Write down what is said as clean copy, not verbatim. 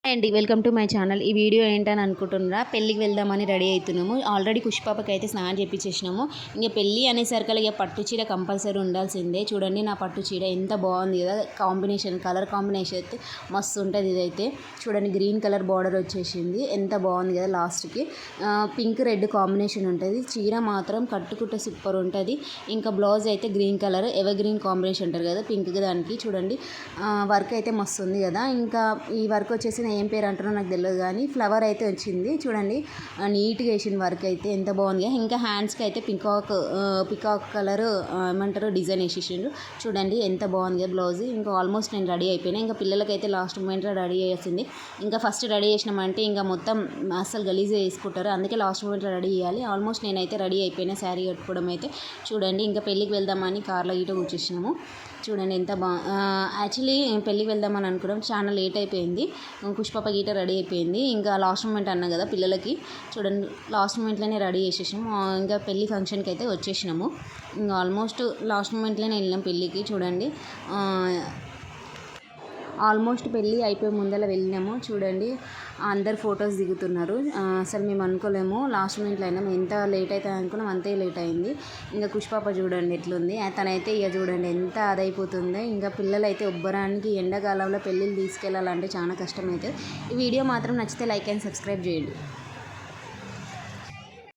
అండి welcome to my channel. ఈ video ఏంటని అనుకుంటున్నారా? పెళ్ళికి వెళ్దామని రెడీ అవుతున్నాము. ఆల్రెడీ పుష్పాపకి అయితే స్నానం చేపించేసినాము. ఇంకా పెళ్ళి అనేసరికి ఇక పట్టు చీర కంపల్సరీ ఉండాల్సిందే. చూడండి నా పట్టు చీర ఎంత బాగుంది కదా, కాంబినేషన్ కలర్ కాంబినేషన్ అయితే మస్తు ఉంటుంది. ఇదైతే చూడండి గ్రీన్ కలర్ బార్డర్ వచ్చేసింది, ఎంత బాగుంది కదా. లాస్ట్కి పింక్ రెడ్ కాంబినేషన్ ఉంటుంది. చీర మాత్రం కట్టుకుంటే సూపర్ ఉంటుంది. ఇంకా బ్లౌజ్ అయితే green colour ever green combination ఉంటుంది కదా, పింక్ దానికి. చూడండి వర్క్ అయితే మస్తు ఉంది కదా. ఇంకా ఈ వర్క్ వచ్చేసి ఏం పేరు అంటారో నాకు తెలియదు, కానీ ఫ్లవర్ అయితే వచ్చింది చూడండి. నీట్గా వేసిన వర్క్ అయితే ఎంత బాగుంది. ఇంకా హ్యాండ్స్కి అయితే పికాక్ కలర్ ఏమంటారు డిజైన్ వేసేసిండ్రు. చూడండి ఎంత బాగుంది కదా బ్లౌజ్. ఇంకా ఆల్మోస్ట్ నేను రెడీ అయిపోయినా. ఇంకా పిల్లలకైతే లాస్ట్ మూమెంట్లో రెడీ చేయాల్సింది. ఇంకా ఫస్ట్ రెడీ చేసినామంటే ఇంకా మొత్తం అస్సలు గలీజ్ వేసుకుంటారు, అందుకే లాస్ట్ మూమెంట్లో రెడీ చేయాలి. ఆల్మోస్ట్ నేనైతే రెడీ అయిపోయినా శారీ కట్టుకోవడం అయితే. చూడండి ఇంకా పెళ్ళికి వెళ్దామని కార్లో గీట కూర్చొచ్చినాము. చూడండి ఎంత యాక్చువల్లీ పెళ్ళికి వెళ్దామని అనుకోవడం చాలా లేట్ అయిపోయింది. పుష్ప గీట రెడీ అయిపోయింది. ఇంకా లాస్ట్ మూమెంట్ అన్నా కదా పిల్లలకి. చూడండి లాస్ట్ మూమెంట్లోనే రెడీ చేసేసినాము. ఇంకా పెళ్ళి ఫంక్షన్కి అయితే వచ్చేసినాము. ఇంకా ఆల్మోస్ట్ లాస్ట్ మూమెంట్లోనే వెళ్ళినాం పెళ్ళికి. చూడండి ఆల్మోస్ట్ పెళ్ళి అయిపోయి ముందర వెళ్ళినాము. చూడండి అందరు ఫొటోస్ దిగుతున్నారు. అసలు మేము అనుకోలేము లాస్ట్ మినిట్లో అయినాం. ఎంత లేట్ అవుతుంది అనుకున్నాం, అంతే లేట్ అయింది. ఇంకా పుష్పాప చూడండి ఎట్లుంది, తనైతే ఇక చూడండి ఎంత అదైపోతుంది. ఇంకా పిల్లలు అయితే ఉబ్బరానికి ఎండాకాలంలో పెళ్ళిళ్ళు తీసుకెళ్ళాలంటే చాలా కష్టమవుతుంది. ఈ వీడియో మాత్రం నచ్చితే లైక్ అండ్ సబ్స్క్రైబ్ చేయండి.